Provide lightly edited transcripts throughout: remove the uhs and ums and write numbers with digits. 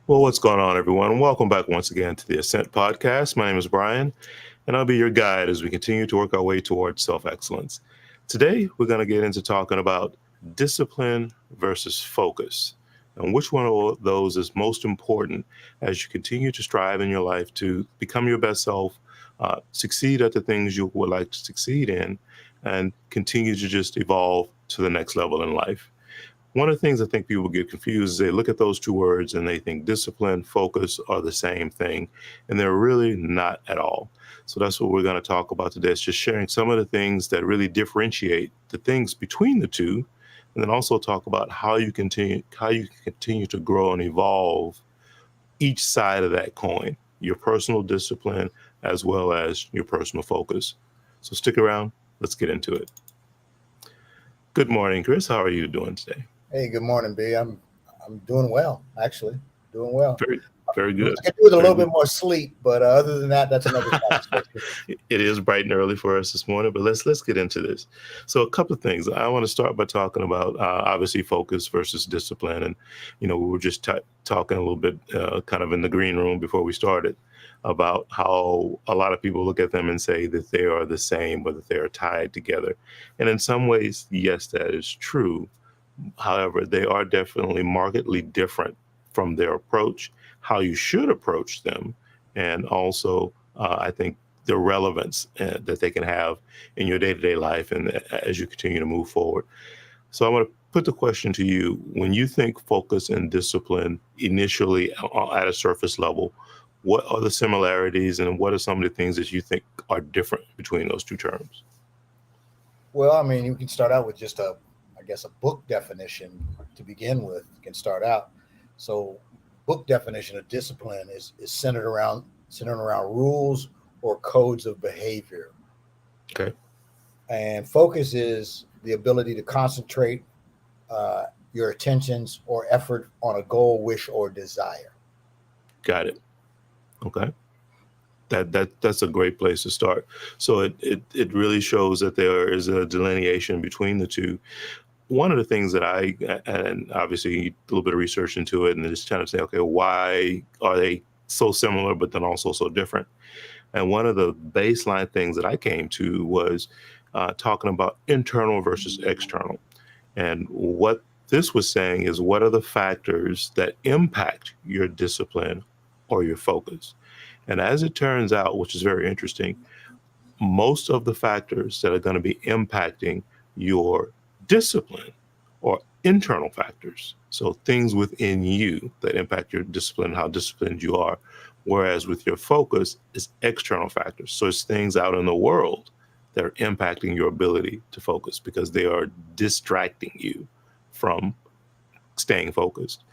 Well, what's going on, everyone? Welcome back once again to the ASCENT podcast. My name is Bryan, and I'll be your guide as we continue to work our way towards self excellence. Today, we're going to get into talking about discipline versus focus and which one of those is most important as you continue to strive in your life to become your best self, succeed at the things you would like to succeed in, and continue to just evolve to the next level in life. One of the things I think people get confused is they look at those two words and they think discipline, focus are the same thing, and they're really not at all. So that's what we're going to talk about today. It's just sharing some of the things that really differentiate the things between the two, and then also talk about how you continue to grow and evolve each side of that coin, your personal discipline as well as your personal focus. So stick around. Let's get into it. Good morning, Chris. How are you doing today? Hey, good morning, B. I'm doing well, actually, doing well. Very, very I good. could do with a Very little bit good. more sleep, but other than that, that's another conversation. It is bright and early for us this morning, but let's get into this. So, a couple of things. I want to start by talking about obviously focus versus discipline, and we were just talking a little bit, kind of in the green room before we started, about how a lot of people look at them and say that they are the same or that they are tied together, and in some ways, yes, that is true. However, they are definitely markedly different from their approach, how you should approach them, and also I think the relevance that they can have in your day-to-day life and as you continue to move forward. So I want to put the question to you: when you think focus and discipline initially at a surface level, what are the similarities and what are some of the things that you think are different between those two terms? Well, I mean, you can start out with just I guess, a book definition to begin with. You can start out. So, book definition of discipline is centered around rules or codes of behavior, Okay, and focus is the ability to concentrate your attentions or effort on a goal, wish, or desire. got it. Okay. That's a great place to start. So it really shows that there is a delineation between the two. One of the things that and obviously a little bit of research into it and just kind of say, okay, why are they so similar but then also so different? And one of the baseline things that I came to was talking about internal versus external. And what this was saying is, what are the factors that impact your discipline or your focus? And as it turns out, which is very interesting, most of the factors that are going to be impacting your discipline are internal factors. So things within you that impact your discipline, how disciplined you are. Whereas with your focus is external factors. So it's things out in the world that are impacting your ability to focus because they are distracting you from staying focused.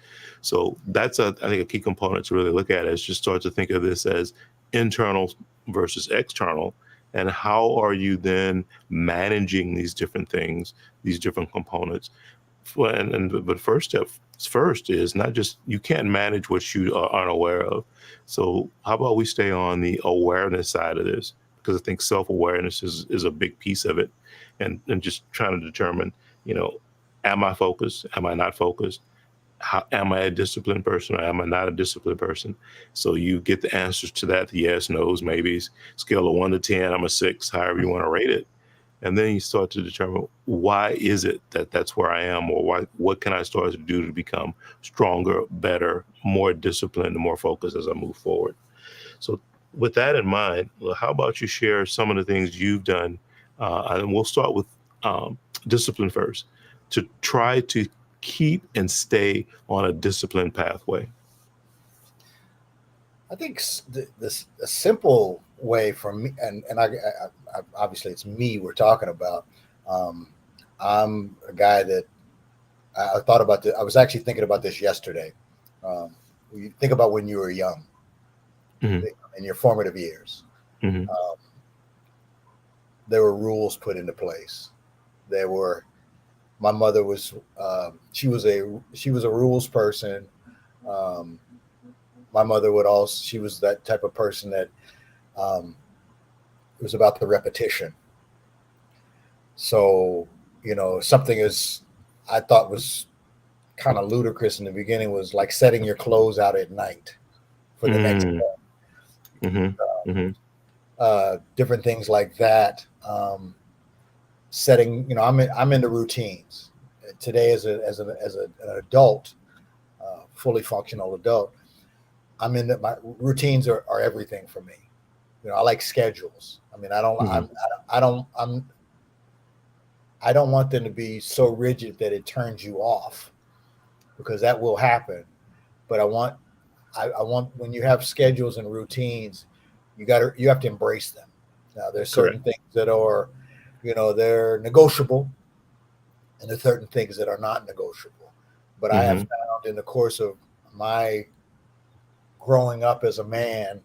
So that's I think a key component to really look at is just start to think of this as internal versus external, and how are you then managing these different things, these different components. But first step first is not just you can't manage what you are unaware of. So how about we stay on the awareness side of this? Because I think self-awareness is a big piece of it, and just trying to determine, you know, am I focused? Am I not focused? How, am I a disciplined person or am I not a disciplined person? So you get the answers to that, the yes, no's, maybes, scale of 1 to 10, I'm a 6, however you want to rate it. And then you start to determine, why is it that that's where I am, or what can I start to do to become stronger, better, more disciplined, and more focused as I move forward. So with that in mind, well, how about you share some of the things you've done? And we'll start with discipline first, to try to keep and stay on a disciplined pathway. I think this a simple way for me, obviously it's me we're talking about. Um, I'm a guy that I thought about this. I was actually thinking about this yesterday. You think about when you were young, Hmm. in your formative years. Hmm. Um, there were rules put into place. There were. My mother was. She was a rules person. Um, my mother would also. She was that type of person that um, it was about the repetition. So something is I thought was kind of ludicrous in the beginning was like setting your clothes out at night for the next Mm, day. mm-hmm. Different things like that. Setting, I'm into routines. Today, an adult, fully functional adult, I'm in my routines are everything for me. I like schedules. I mean, Mm-hmm. I don't want them to be so rigid that it turns you off, because that will happen. But I want, when you have schedules and routines, you have to embrace them. Now, there's certain Correct. things that are, they're negotiable, and there's certain things that are not negotiable. But I have Mm-hmm. found in the course of my growing up as a man,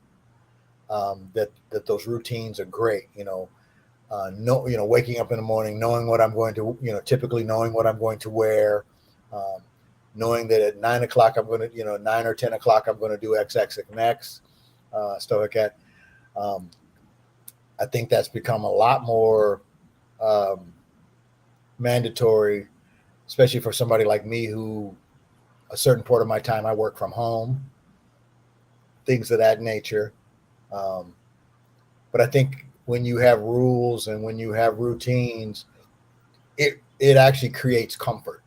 that those routines are great. Waking up in the morning, knowing what I'm going to, typically knowing what I'm going to wear, um, knowing that at 9 o'clock I'm going to, 9 or 10 o'clock I'm going to do X, X, and X, stuff like that. Um, I think that's become a lot more um, mandatory, especially for somebody like me who a certain part of my time I work from home, things of that nature. Um, but I think when you have rules and when you have routines, it actually creates comfort.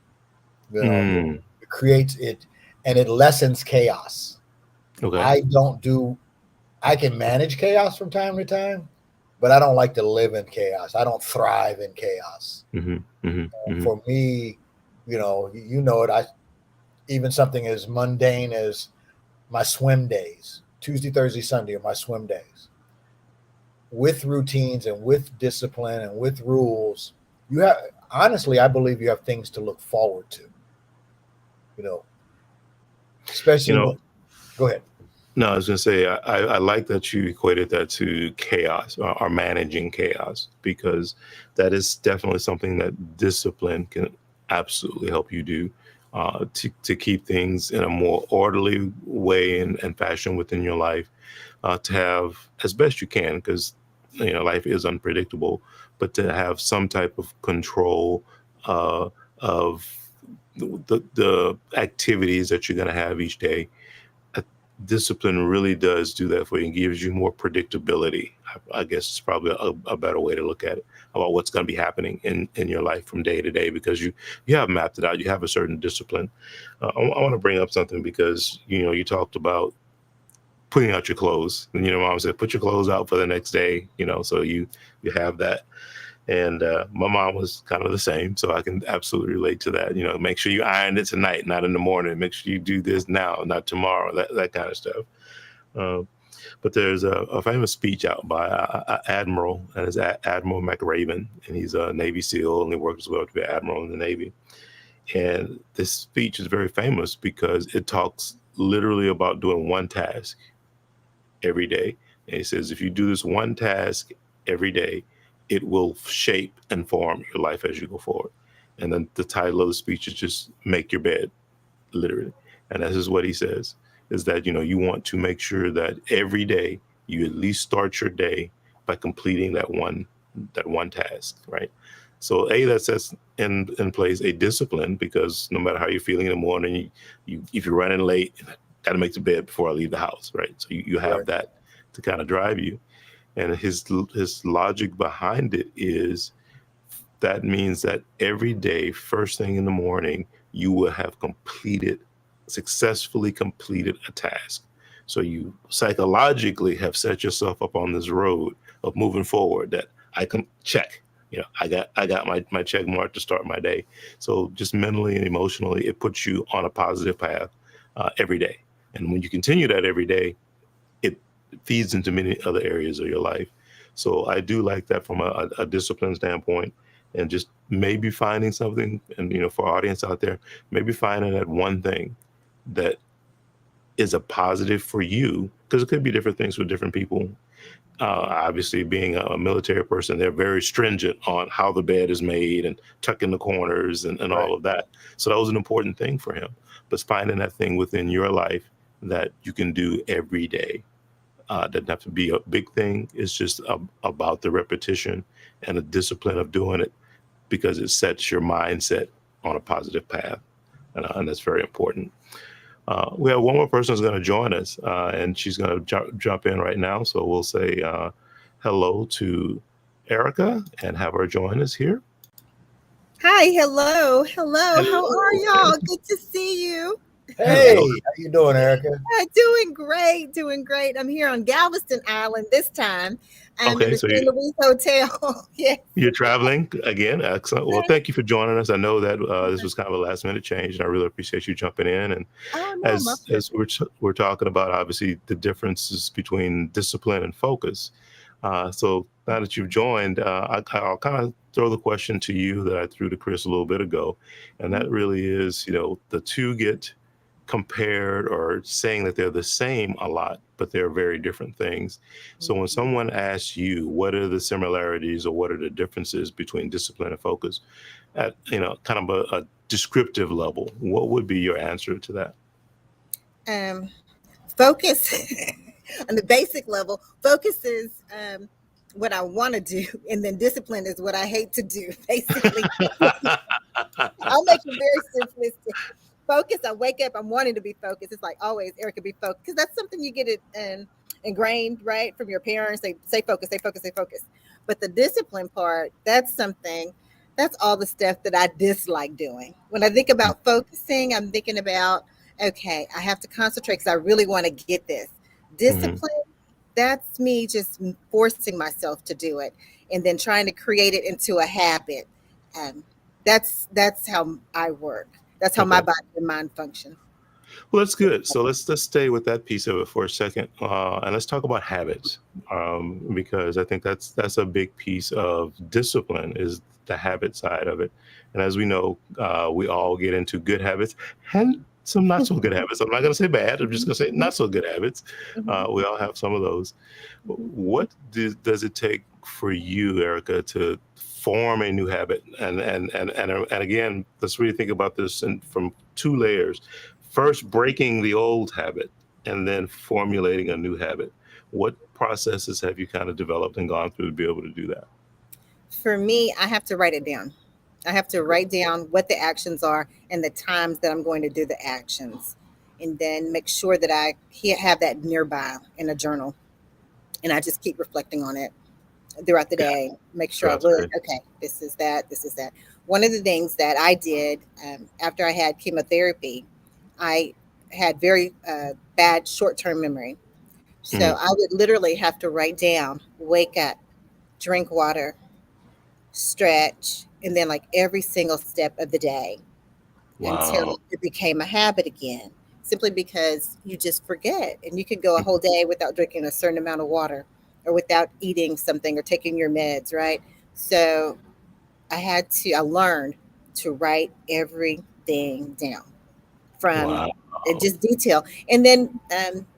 Mm. It creates it, and it lessens chaos. Okay. I don't do. I can manage chaos from time to time, but I don't like to live in chaos. I don't thrive in chaos. Mm-hmm. Mm-hmm. Mm-hmm. For me, it. I even something as mundane as my swim days, Tuesday, Thursday, Sunday are my swim days. With routines and with discipline and with rules, you have honestly, I believe you have things to look forward to. You know, You especially know, when. Go ahead. no, I was going to say, I like that you equated that to chaos or managing chaos, because that is definitely something that discipline can absolutely help you do, to keep things in a more orderly way and fashion within your life, to have as best you can, because, life is unpredictable, but to have some type of control of the activities that you're going to have each day. Discipline really does do that for you and gives you more predictability. I guess it's probably a better way to look at it, about what's going to be happening in your life from day to day, because you have mapped it out. You have a certain discipline. I want to bring up something, because you talked about putting out your clothes, and mom said put your clothes out for the next day. So you have that. And my mom was kind of the same, so I can absolutely relate to that. Make sure you iron it tonight, not in the morning. Make sure you do this now, not tomorrow. That kind of stuff. Um, but there's a famous speech out by Admiral, and it's Admiral McRaven, and he's a Navy SEAL, and he worked his way up to be an admiral in the Navy. And this speech is very famous because it talks literally about doing one task every day. And he says, if you do this one task every day, it will shape and form your life as you go forward. And then the title of the speech is just make your bed, literally. And this is what he says, is that, you want to make sure that every day you at least start your day by completing that one task, right? So that sets in place a discipline, because no matter how you're feeling in the morning, you if you're running late, got to make the bed before I leave the house, right? So you have Right. that to kind of drive you. And his logic behind it is that means that every day, first thing in the morning, you will have successfully completed a task. So you psychologically have set yourself up on this road of moving forward, that I can check. I got my check mark to start my day. So just mentally and emotionally, it puts you on a positive path every day. And when you continue that every day, it feeds into many other areas of your life. So I do like that from a discipline standpoint, and just maybe finding something, and for our audience out there, maybe finding that one thing that is a positive for you, because it could be different things for different people. Obviously, being a military person, they're very stringent on how the bed is made and tucking the corners and Right. all of that. So that was an important thing for him. But finding that thing within your life that you can do every day, doesn't have to be a big thing. It's just about the repetition and the discipline of doing it, because it sets your mindset on a positive path. and that's very important. We have one more person who's going to join us, and she's going to jump in right now. So we'll say hello to Erica and have her join us here. Hi, hello. How are y'all? Good to see you. Hey, how you doing, Erica? Doing great. I'm here on Galveston Island this time. I'm in the So St. Louis Hotel. Yes. You're traveling again. Excellent. Well, thank you for joining us. I know that this was kind of a last minute change, and I really appreciate you jumping in. And as we're talking about, obviously, the differences between discipline and focus. So now that you've joined, I'll kind of throw the question to you that I threw to Chris a little bit ago. And that really is, the two get compared or saying that they're the same a lot, but they're very different things. So when someone asks you, what are the similarities or what are the differences between discipline and focus at, kind of a descriptive level, what would be your answer to that? Focus on the basic level, focus is what I want to do. And then discipline is what I hate to do, basically. I'll make it very simplistic. Focus, I wake up, I'm wanting to be focused. It's like always, Erica, be focused. Because that's something you get it ingrained, right, from your parents. They say focus, say focus, say focus. But the discipline part, that's all the stuff that I dislike doing. When I think about focusing, I'm thinking about, okay, I have to concentrate because I really want to get this. Discipline, that's me just forcing myself to do it and then trying to create it into a habit. That's how I work. That's how my body and mind function. Well, that's good. So let's stay with that piece of it for a second, and let's talk about habits, because I think that's a big piece of discipline is the habit side of it. And as we know, we all get into good habits and some not so good habits. I'm not going to say bad. I'm just going to say not so good habits. We all have some of those. What does it take for you, Erica, to form a new habit? And again, let's really think about this from two layers. First, breaking the old habit and then formulating a new habit. What processes have you kind of developed and gone through to be able to do that? For me, I have to write it down. I have to write down what the actions are and the times that I'm going to do the actions. And then make sure that I have that nearby in a journal. And I just keep reflecting on it throughout the day. Make sure I look, okay, this is that. One of the things that I did after I had chemotherapy, I had very bad short-term memory. So I would literally have to write down, wake up, drink water, stretch, and then like every single step of the day until it became a habit again, simply because you just forget. And you could go a whole day without drinking a certain amount of water or without eating something or taking your meds, right? So I learned to write everything down from just detail. And then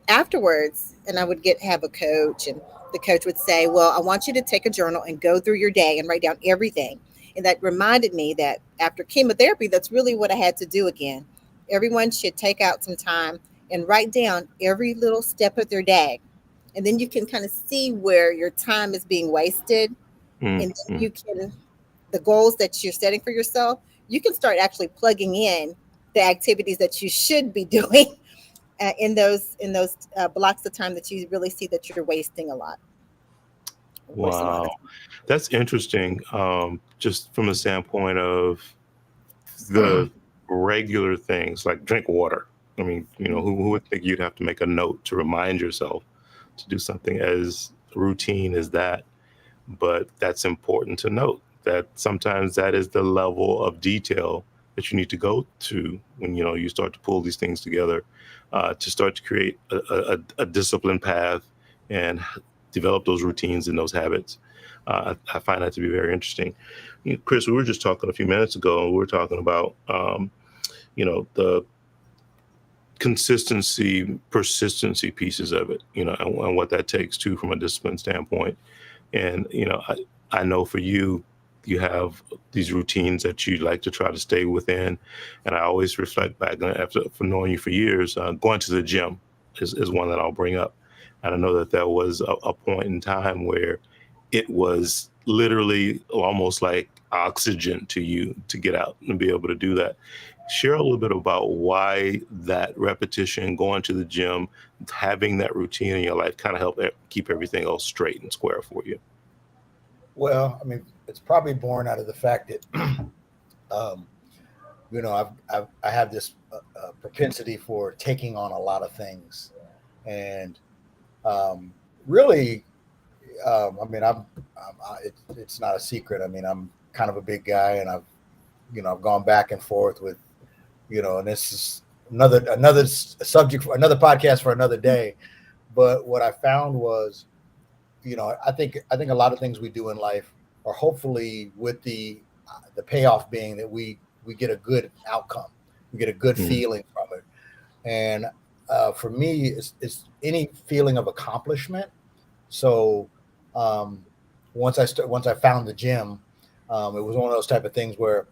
afterwards, and I would have a coach, and the coach would say, well, I want you to take a journal and go through your day and write down everything. And that reminded me that after chemotherapy, that's really what I had to do again. Everyone should take out some time and write down every little step of their day. And then you can kind of see where your time is being wasted. And then you can, the goals that you're setting for yourself, you can start actually plugging in the activities that you should be doing in those blocks of time that you really see that you're wasting a lot. Wow, that's interesting. Just from the standpoint of the regular things like drink water. I mean, who would think you'd have to make a note to remind yourself to do something as routine as that? But that's important to note that sometimes that is the level of detail that you need to go to when you start to pull these things together to start to create a disciplined path and develop those routines and those habits. I find that to be very interesting. Chris, we were just talking a few minutes ago, and we were talking about the consistency, persistency pieces of it, and what that takes too from a discipline standpoint. And I know for you, you have these routines that you like to try to stay within. And I always reflect back for knowing you for years, going to the gym is one that I'll bring up. And I know that there was a point in time where it was literally almost like oxygen to you to get out and be able to do that. Share a little bit about why that repetition, going to the gym, having that routine in your life kind of help keep everything else straight and square for you. Well, I mean, it's probably born out of the fact that, um, I have this propensity for taking on a lot of things, and really, I mean, it's not a secret. I mean, I'm kind of a big guy, and I've gone back and forth with, and this is another subject for another podcast for another day. But what I found was, I think a lot of things we do in life are hopefully with the payoff being that we get a good outcome, we get a good feeling from it, and for me, it's any feeling of accomplishment. So once I found the gym, it was one of those type of things where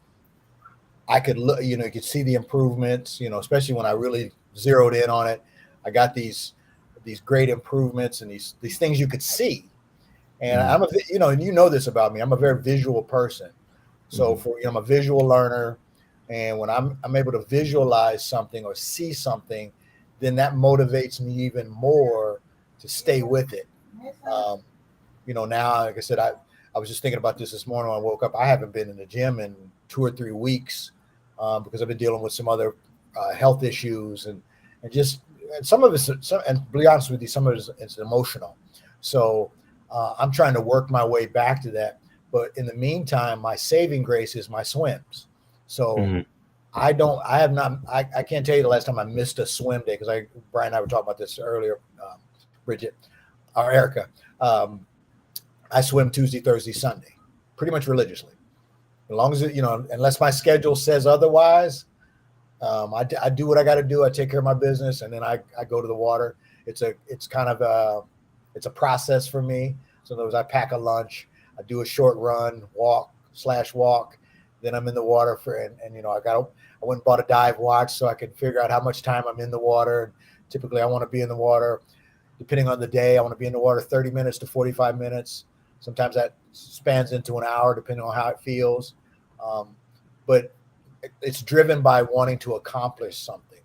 I could look, you could see the improvements, especially when I really zeroed in on it. I got these great improvements and these things you could see. And and you know this about me, I'm a very visual person. So I'm a visual learner. And when I'm able to visualize something or see something, then that motivates me even more to stay with it. Now, like I said, I was just thinking about this morning when I woke up. I haven't been in the gym in 2 or 3 weeks because I've been dealing with some other health issues and some of it's, and to be honest with you, some of it's emotional. So I'm trying to work my way back to that. But in the meantime, my saving grace is my swims. So I can't tell you the last time I missed a swim day because Bryan and I were talking about this earlier, Bridget or Erica. I swim Tuesday, Thursday, Sunday, pretty much religiously. As long as unless my schedule says otherwise, I do what I got to do. I take care of my business, and then I go to the water. It's kind of a process for me. So in other words, I pack a lunch, I do a short run, walk, then I'm in the water I went and bought a dive watch so I could figure out how much time I'm in the water. And typically I want to be in the water, depending on the day, I want to be in the water 30 minutes to 45 minutes. Sometimes that spans into an hour, depending on how it feels. But it's driven by wanting to accomplish something.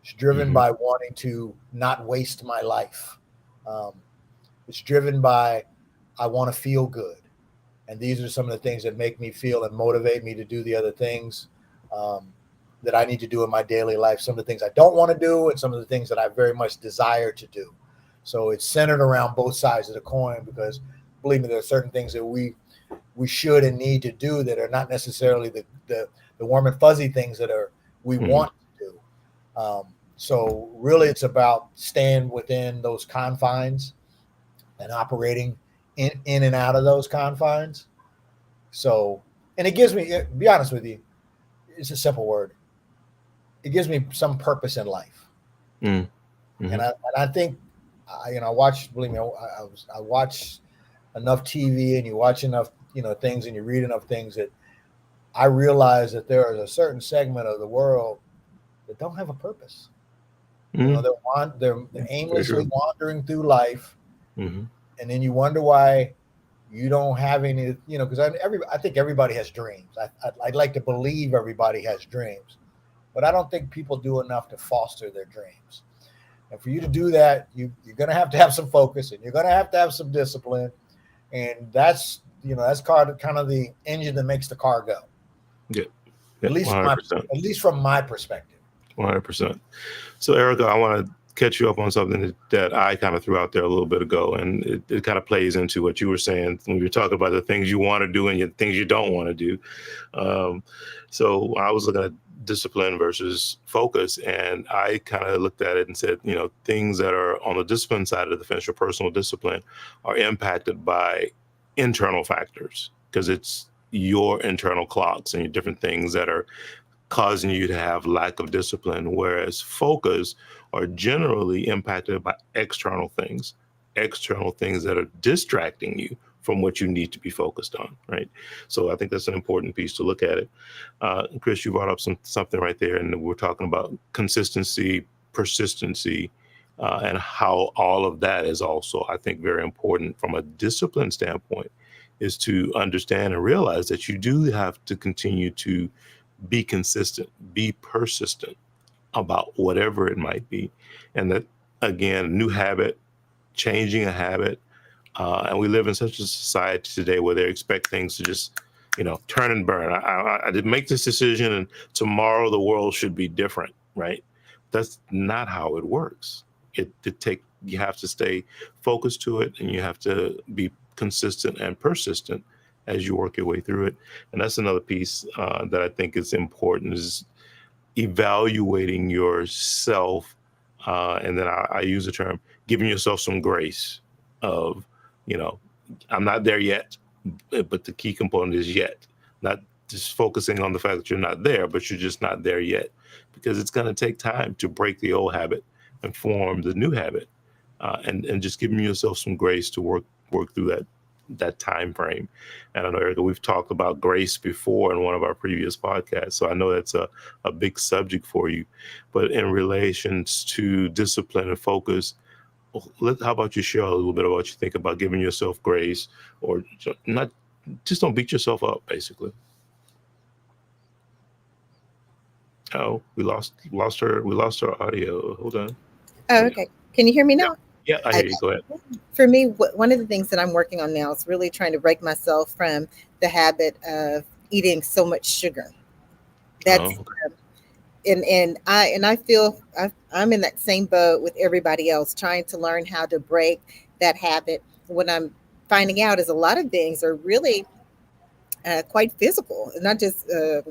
It's driven by wanting to not waste my life. It's driven by, I want to feel good. And these are some of the things that make me feel and motivate me to do the other things that I need to do in my daily life. Some of the things I don't want to do and some of the things that I very much desire to do. So it's centered around both sides of the coin because, believe me, there are certain things that we should and need to do that are not necessarily the warm and fuzzy things that we want to do. So really it's about staying within those confines and operating in and out of those confines. So, and it gives me, to be honest with you, it's a simple word. It gives me some purpose in life. And I think, I watch, believe me, I watch enough TV and you watch enough, things and you read enough things that I realize that there is a certain segment of the world that don't have a purpose. They're aimlessly wandering through life. And then you wonder why you don't have any, because I think everybody has dreams. I'd like to believe everybody has dreams, but I don't think people do enough to foster their dreams. And for you to do that, you're going to have some focus and you're going to have some discipline. And that's kind of the engine that makes the car go. Yeah. At least 100%. From my perspective. 100%. So Erica, I want to catch you up on something that I kind of threw out there a little bit ago. And it kind of plays into what you were saying when you were talking about the things you want to do and the things you don't want to do. So I was looking at discipline versus focus, and I kind of looked at it and said, things that are on the discipline side of the fence, your personal discipline, are impacted by internal factors because it's your internal clocks and your different things that are causing you to have lack of discipline, whereas focus are generally impacted by external things that are distracting you from what you need to be focused on, right? So I think that's an important piece to look at it. Chris, you brought up something right there, and we're talking about consistency, persistency, and how all of that is also, I think, very important from a discipline standpoint, is to understand and realize that you do have to continue to be consistent, be persistent about whatever it might be. And that, again, new habit, changing a habit. And we live in such a society today where they expect things to just, turn and burn. I did make this decision and tomorrow the world should be different, right? That's not how it works. You have to stay focused to it, and you have to be consistent and persistent as you work your way through it. And that's another piece that I think is important, is evaluating yourself. And then I use the term giving yourself some grace of, I'm not there yet, but the key component is yet. Not just focusing on the fact that you're not there, but you're just not there yet, because it's going to take time to break the old habit and form the new habit, and just giving yourself some grace to work through that time frame. And I know, Erica, we've talked about grace before in one of our previous podcasts, so I know that's a big subject for you. But in relations to discipline and focus, how about you share a little bit about what you think about giving yourself grace, or not, just don't beat yourself up, basically. Oh, we lost our audio. Hold on. Oh, okay. Can you hear me now? Yeah, I hear you. Go ahead. For me, one of the things that I'm working on now is really trying to break myself from the habit of eating so much sugar. That's and I feel I'm in that same boat with everybody else, trying to learn how to break that habit. What I'm finding out is a lot of things are really quite physical, not just a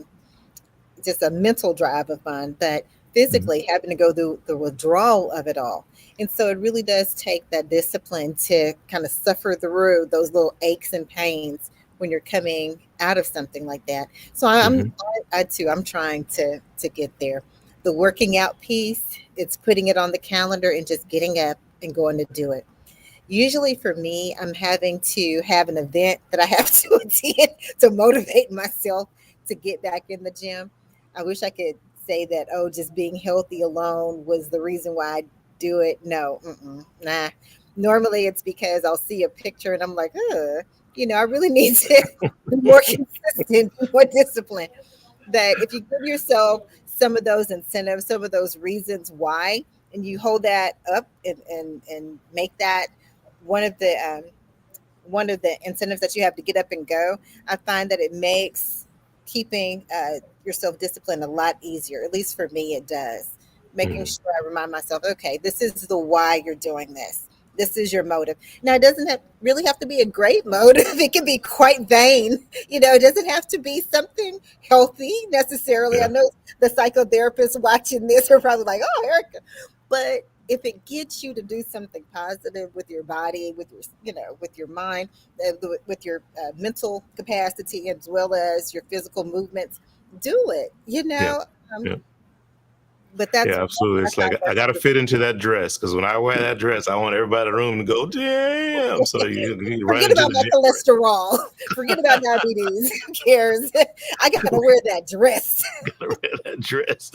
mental drive of mine, but physically having to go through the withdrawal of it all. And so it really does take that discipline to kind of suffer through those little aches and pains when you're coming out of something like that. So I'm trying to get there. The working out piece, it's putting it on the calendar and just getting up and going to do it. Usually for me, I'm having to have an event that I have to attend to motivate myself to get back in the gym. I wish I could say that, just being healthy alone was the reason why I do it. No, nah. Normally it's because I'll see a picture and I'm like, I really need to be more consistent, more disciplined. That if you give yourself some of those incentives, some of those reasons why, and you hold that up and make that one of the incentives that you have to get up and go, I find that it makes keeping yourself disciplined a lot easier. At least for me, it does. Making sure I remind myself, okay, this is the why you're doing this. This is your motive. Now, it doesn't really have to be a great motive. It can be quite vain. It doesn't have to be something healthy necessarily. Yeah. I know the psychotherapists watching this are probably like, oh, Erica. But if it gets you to do something positive with your body, with your, with your mind, with your mental capacity, as well as your physical movements, do it. Yeah. But that's absolutely. It's like I got to fit into that dress, because when I wear that dress, I want everybody in the room to go, damn. So you run forget into about the my cholesterol. Forget about diabetes. Who cares? I got to wear that dress. Gotta wear that dress.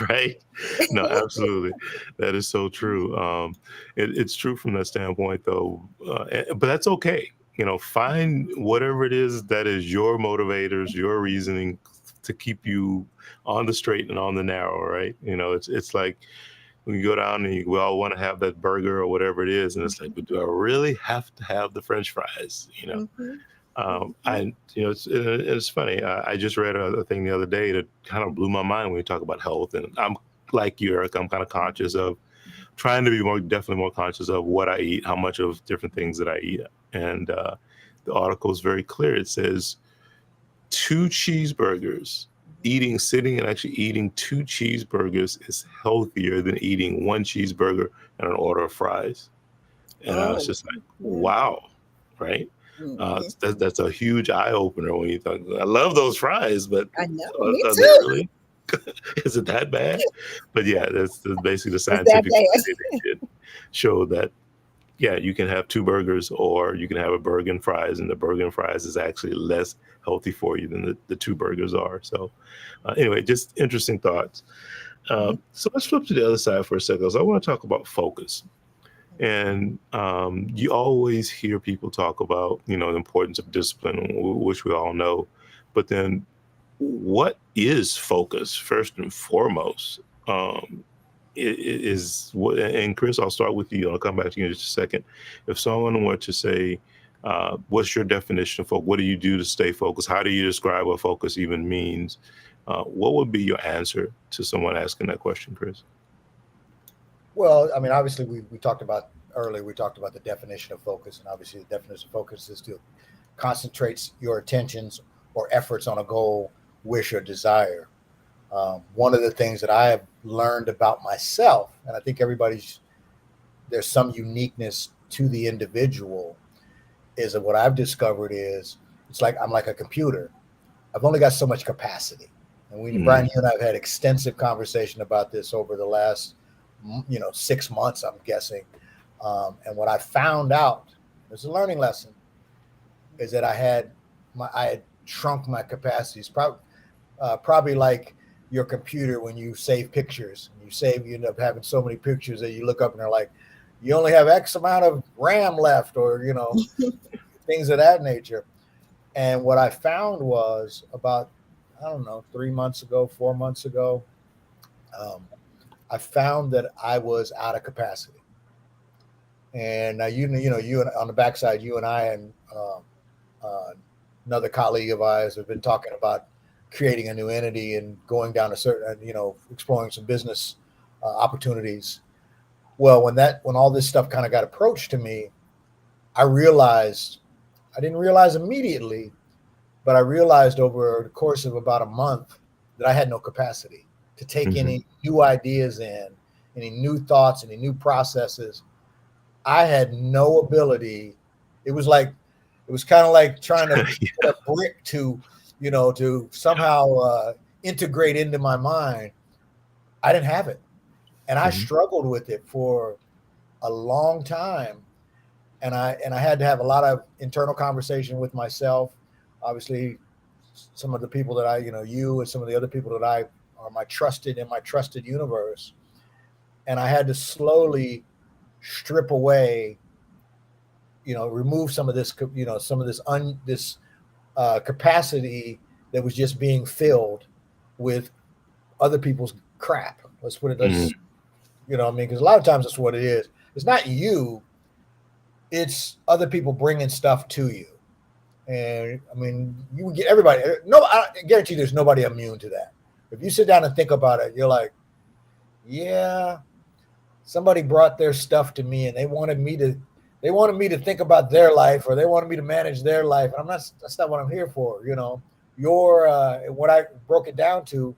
Right? No, absolutely. That is so true. It's true from that standpoint, though. But that's okay. Find whatever it is that is your motivators, your reasoning to keep you on the straight and on the narrow, right? It's like when you go down and we all want to have that burger or whatever it is, and it's like, but do I really have to have the French fries? It's funny. I just read a thing the other day that kind of blew my mind when you talk about health, and I'm like you, Eric. I'm kind of conscious of trying to be definitely more conscious of what I eat, how much of different things that I eat, and the article is very clear. It says 2 cheeseburgers. Sitting and actually eating 2 cheeseburgers is healthier than eating 1 cheeseburger and an order of fries. And I was just like, wow, right? That's a huge eye opener when you think, I love those fries, but I know, are me they too. really? Is it that bad? But yeah, that's basically the scientific study they did show that, you can have 2 burgers or you can have a burger and fries, and the burger and fries is actually less healthy for you than the 2 burgers are. So anyway, just interesting thoughts. So let's flip to the other side for a second. So I want to talk about focus. And you always hear people talk about, the importance of discipline, which we all know. But then what is focus first and foremost? Is what, and Chris, I'll start with you. I'll come back to you in just a second. If someone were to say, what's your definition of focus? What do you do to stay focused? How do you describe what focus even means? What would be your answer to someone asking that question, Chris? Well, I mean, obviously, we talked about earlier, we talked about the definition of focus. And obviously, the definition of focus is to concentrate your attentions or efforts on a goal, wish, or desire. One of the things that I have learned about myself, and I think there's some uniqueness to the individual, is that what I've discovered is it's like I'm like a computer. I've only got so much capacity. And Bryan, you and I have had extensive conversation about this over the last 6 months, I'm guessing. And what I found out, it's a learning lesson, is that I had shrunk my capacities. Probably like your computer when you save pictures. You end up having so many pictures that you look up and they're like, you only have X amount of RAM left, or things of that nature. And what I found was about, I don't know, 3 months ago, 4 months ago, I found that I was out of capacity. And now, you on the backside, you and I and another colleague of ours have been talking about creating a new entity and going down a certain, exploring some business opportunities. Well, when all this stuff kind of got approached to me, I didn't realize immediately, but I realized over the course of about a month that I had no capacity to take any new ideas in, any new thoughts, any new processes. I had no ability. It was kind of like trying to get a brick to somehow integrate into my mind. I didn't have it. And I struggled with it for a long time. And I had to have a lot of internal conversation with myself. Obviously, some of the people that you and some of the other people that I are my trusted universe. And I had to slowly strip away, remove some of this, this capacity that was just being filled with other people's crap. Let's put it, because a lot of times that's what it is. It's not you, it's other people bringing stuff to you. And I mean, you get everybody. No, I guarantee there's nobody immune to that. If you sit down and think about it, you're like, yeah, somebody brought their stuff to me and they wanted me to think about their life, or they wanted me to manage their life. And that's not what I'm here for. What I broke it down to,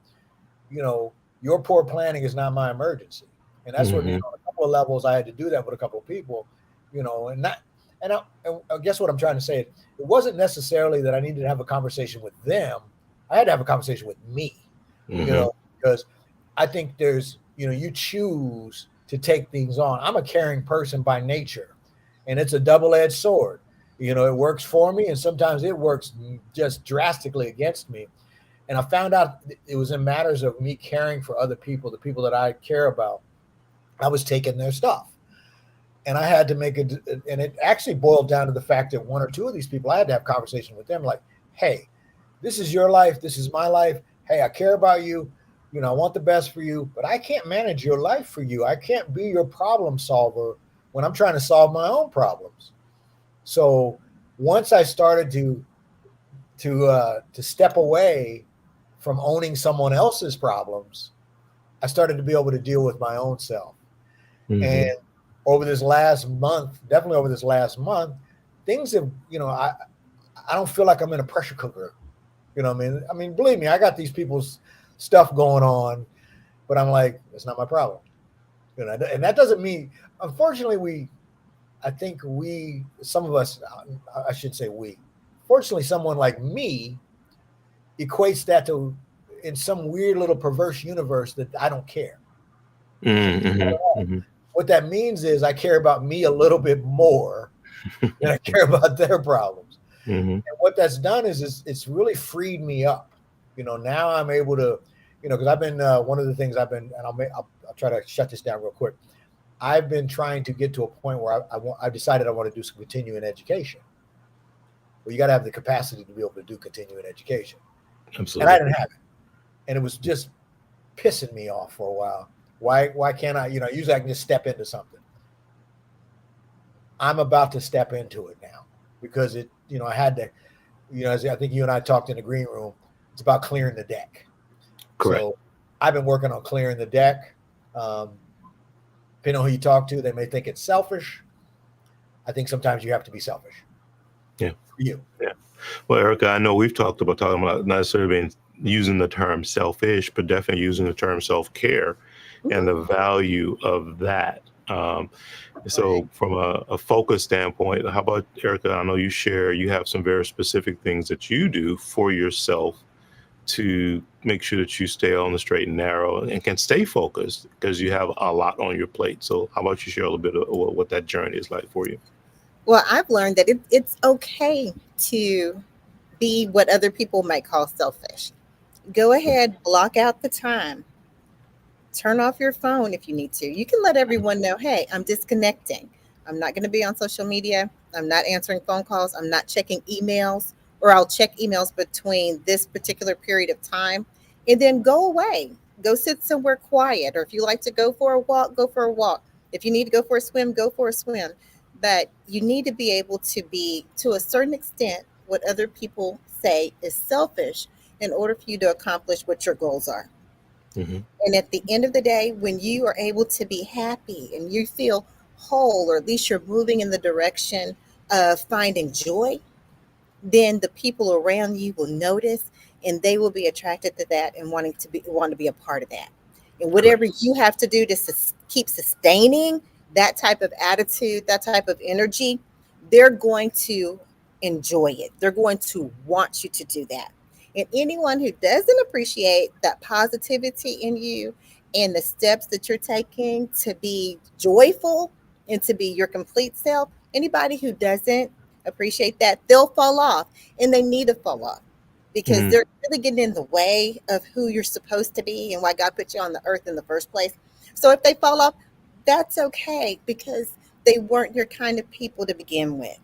your poor planning is not my emergency. And that's what, on a couple of levels, I had to do that with a couple of people, and I guess what I'm trying to say, it wasn't necessarily that I needed to have a conversation with them. I had to have a conversation with me, because I think there's, you choose to take things on. I'm a caring person by nature, and it's a double-edged sword. It works for me, and sometimes it works just drastically against me. And I found out it was in matters of me caring for other people, the people that I care about. I was taking their stuff. And I had to and it actually boiled down to the fact that one or two of these people, I had to have a conversation with them like, hey, this is your life. This is my life. Hey, I care about you. I want the best for you, but I can't manage your life for you. I can't be your problem solver when I'm trying to solve my own problems. So once I started to step away from owning someone else's problems, I started to be able to deal with my own self. And over this last month, things have, I don't feel like I'm in a pressure cooker. I mean, believe me, I got these people's stuff going on, but I'm like, it's not my problem. And that doesn't mean, unfortunately, some of us, I should say fortunately, someone like me equates that to, in some weird little perverse universe, that I don't care. What that means is I care about me a little bit more than I care about their problems. And what that's done is it's really freed me up. Now I'm able to, because I've been, one of the things I've been, and I'll try to shut this down real quick. I've been trying to get to a point where I decided I want to do some continuing education. Well, you got to have the capacity to be able to do continuing education. and Absolutely. I didn't have it, and it was just pissing me off for a while. Why can't I? Usually I can just step into something. I'm about to step into it now because I had to. As I think you and I talked in the green room, it's about clearing the deck. Correct. So I've been working on clearing the deck. Depending on who you talk to, they may think it's selfish. I think sometimes you have to be selfish. Yeah. For you. Yeah. Well, Erica, I know we've talked about talking about not necessarily using the term selfish, but definitely using the term self-care and the value of that. So from a focus standpoint, how about, Erica, I know you have some very specific things that you do for yourself to make sure that you stay on the straight and narrow and can stay focused because you have a lot on your plate. So how about you share a little bit of what that journey is like for you? Well, I've learned that it's okay to be what other people might call selfish. Go ahead, block out the time. Turn off your phone if you need to. You can let everyone know, hey, I'm disconnecting. I'm not going to be on social media. I'm not answering phone calls. I'm not checking emails, or I'll check emails between this particular period of time and then go away. Go sit somewhere quiet. Or if you like to go for a walk, go for a walk. If you need to go for a swim, go for a swim. But you need to be able to be, to a certain extent, what other people say is selfish in order for you to accomplish what your goals are. Mm-hmm. And at the end of the day, when you are able to be happy and you feel whole, or at least you're moving in the direction of finding joy, then the people around you will notice and they will be attracted to that and want to be a part of that. And whatever Correct. you have to do to keep sustaining that type of attitude, that type of energy, they're going to enjoy it. They're going to want you to do that. And anyone who doesn't appreciate that positivity in you and the steps that you're taking to be joyful and to be your complete self, anybody who doesn't appreciate that, they'll fall off, and they need to fall off because Mm-hmm. they're really getting in the way of who you're supposed to be and why God put you on the earth in the first place. So if they fall off, that's okay because they weren't your kind of people to begin with.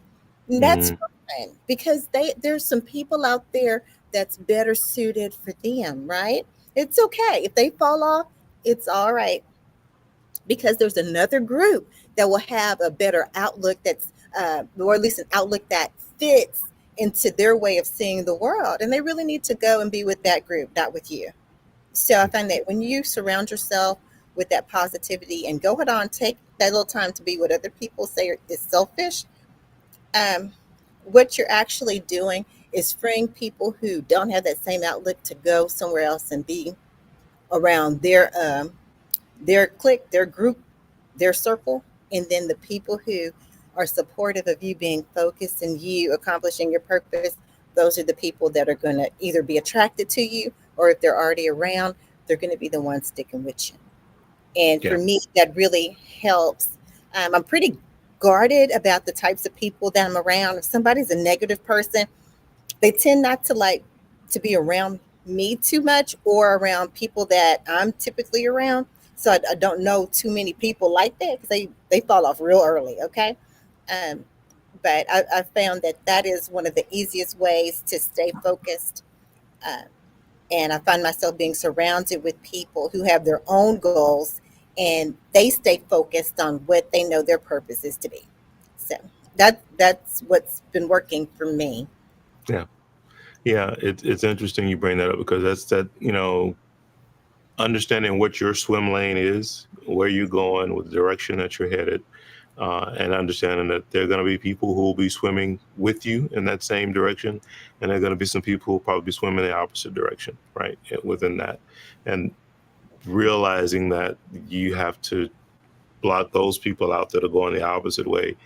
And that's Mm-hmm. fine because there's some people out there that's better suited for them, right? It's okay. If they fall off, it's all right because there's another group that will have a better outlook or at least an outlook that fits into their way of seeing the world. And they really need to go and be with that group, not with you. So I find that when you surround yourself with that positivity and go ahead on, take that little time to be what other people say is selfish, um, what you're actually doing is freeing people who don't have that same outlook to go somewhere else and be around their clique, their group, their circle, and then the people who are supportive of you being focused and you accomplishing your purpose. Those are the people that are going to either be attracted to you, or if they're already around, they're going to be the ones sticking with you. And for Yeah. me, that really helps. I'm pretty guarded about the types of people that I'm around. If somebody's a negative person, they tend not to like to be around me too much or around people that I'm typically around. So I don't know too many people like that because they fall off real early. Okay. Um, but I found that that is one of the easiest ways to stay focused. Uh, and I find myself being surrounded with people who have their own goals and they stay focused on what they know their purpose is to be. So that's what's been working for me. Yeah. Yeah. It's interesting you bring that up because that's that, understanding what your swim lane is, where you're going, with the direction that you're headed, and understanding that there are going to be people who will be swimming with you in that same direction, and there are going to be some people who will probably be swimming in the opposite direction, right? Within that, and realizing that you have to block those people out that are going the opposite way,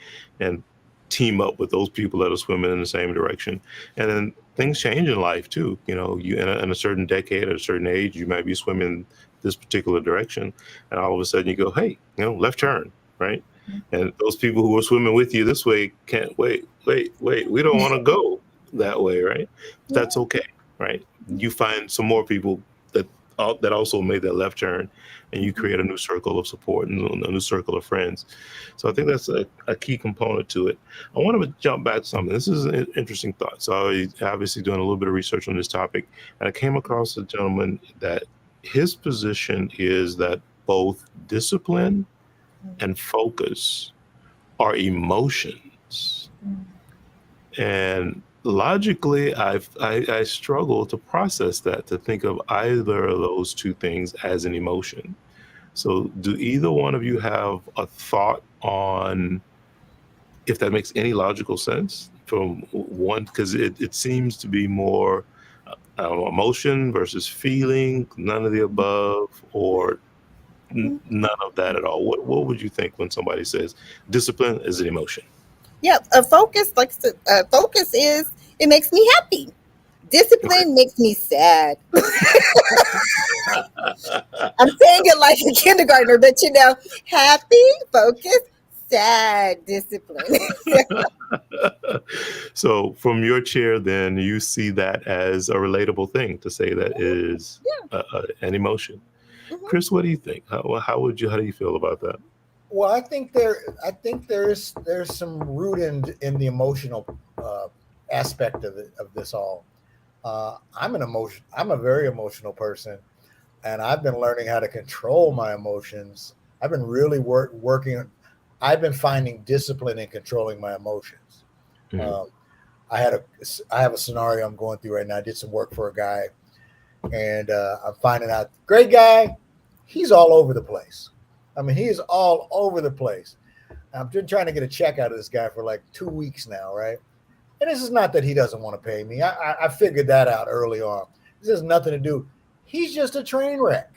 and team up with those people that are swimming in the same direction. And then things change in life too. You in a certain decade at a certain age, you might be swimming this particular direction, and all of a sudden you go, hey, left turn, right? And those people who are swimming with you this way can't wait. We don't want to go that way, right? That's Yeah. okay, right? You find some more people that that also made that left turn, and you create a new circle of support and a new circle of friends. So I think that's a key component to it. I want to jump back to something. This is an interesting thought. So I was obviously doing a little bit of research on this topic, and I came across a gentleman that his position is that both discipline and focus are emotions. And logically, I struggle to process that, to think of either of those two things as an emotion. So do either one of you have a thought on if that makes any logical sense from one? Because it seems to be more emotion versus feeling, none of the above, or none of that at all. What would you think when somebody says discipline is an emotion? Yeah, a focus, focus is, it makes me happy. Discipline makes me sad. I'm saying it like a kindergartner, but happy, focus, sad, discipline. So from your chair, then you see that as a relatable thing to say that is an emotion. Chris, what do you think? How do you feel about that? Well, I think there's some root in the emotional aspect of this all. I'm a very emotional person, and I've been learning how to control my emotions. I've been really working. I've been finding discipline in controlling my emotions. I have a scenario I'm going through right now. I did some work for a guy, and I'm finding out, great guy, he's all over the place. I mean, he is all over the place. I've been trying to get a check out of this guy for like 2 weeks now, right? And this is not that he doesn't want to pay me. I figured that out early on. This has nothing to do. He's just a train wreck.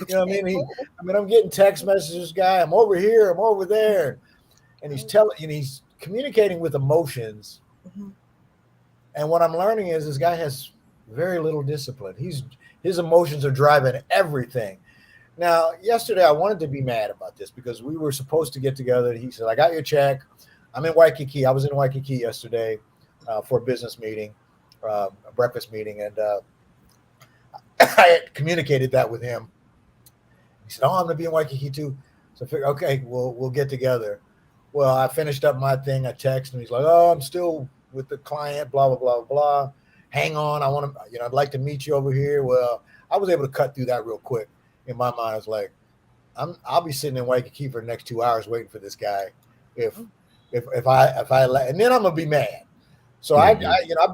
You know what I mean? I'm getting text messages, guy. I'm over here. I'm over there, and he's communicating with emotions. And what I'm learning is this guy has very little discipline. His emotions are driving everything. Now, yesterday I wanted to be mad about this because we were supposed to get together. He said, "I got your check. I'm in Waikiki." I was in Waikiki yesterday for a business meeting, a breakfast meeting, and I had communicated that with him. He said, "Oh, I'm going to be in Waikiki too." So I figured, okay, we'll get together. Well, I finished up my thing. I texted him. He's like, "Oh, I'm still with the client, blah, blah, blah, blah. Hang on. I'd like to meet you over here." Well, I was able to cut through that real quick. In my mind, I was like, I'll be sitting in Waikiki for the next 2 hours waiting for this guy. If I and then I'm gonna be mad. So I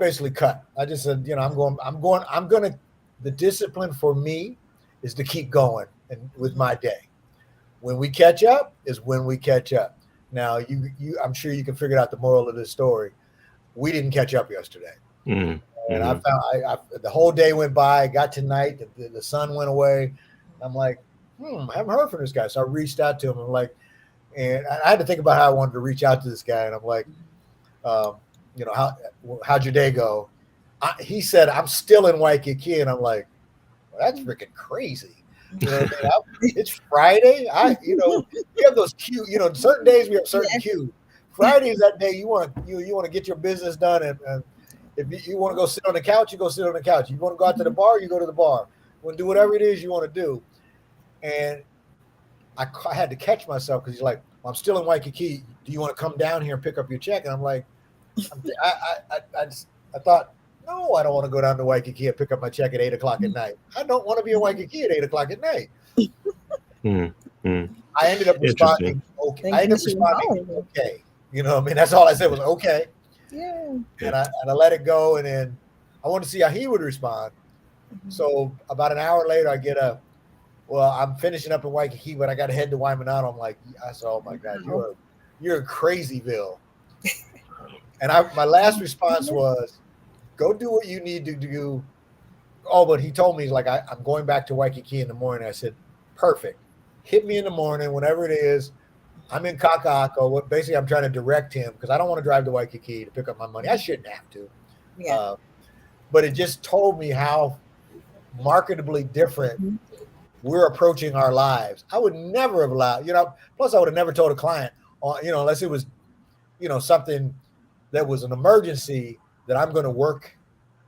basically cut. I just said, the discipline for me is to keep going and with my day. When we catch up is when we catch up. Now I'm sure you can figure out the moral of this story. We didn't catch up yesterday. And I found the whole day went by, got to night, the sun went away. I'm like, I haven't heard from this guy. So I reached out to him. And I had to think about how I wanted to reach out to this guy. And I'm like, how'd your day go? He said, "I'm still in Waikiki." And I'm like, well, that's freaking crazy. You know what I mean? It's Friday. We have those cues. Certain days we have certain cues. Friday is that day you want to get your business done. And if you want to go sit on the couch, you go sit on the couch. You want to go out to the bar, you go to the bar. You want to do whatever it is you want to do. And I had to catch myself because he's like, well, "I'm still in Waikiki. Do you want to come down here and pick up your check?" And I'm like, I thought, no, I don't want to go down to Waikiki and pick up my check at 8:00 at night. I don't want to be in Waikiki at 8:00 at night. I ended up responding okay. Okay. You know what I mean? That's all I said was okay. Yeah. And I let it go. And then I wanted to see how he would respond. So about an hour later, I get I'm finishing up in Waikiki, but I got to head to Waimanalo. I'm like, I said, "Oh my God, you're in Crazyville." And my last response was, "Go do what you need to do." Oh, but he told me, he's like, "I'm going back to Waikiki in the morning." I said, "Perfect. Hit me in the morning, whenever it is. I'm in Kaka'ako." Basically, I'm trying to direct him because I don't want to drive to Waikiki to pick up my money. I shouldn't have to. Yeah. But it just told me how marketably different we're approaching our lives. I would never have allowed, plus I would have never told a client, unless it was, something that was an emergency that I'm going to work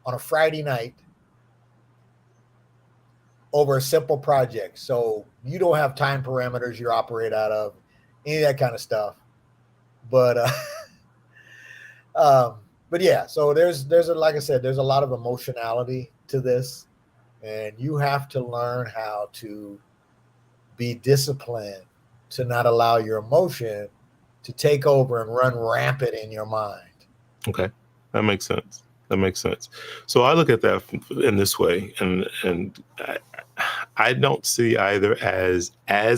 on a Friday night over a simple project. So you don't have time parameters you operate out of, any of that kind of stuff. But but yeah, so there's like I said, there's a lot of emotionality to this, and you have to learn how to be disciplined to not allow your emotion to take over and run rampant in your mind. Okay, that makes sense. That makes sense. So I look at that in this way, and I don't see either as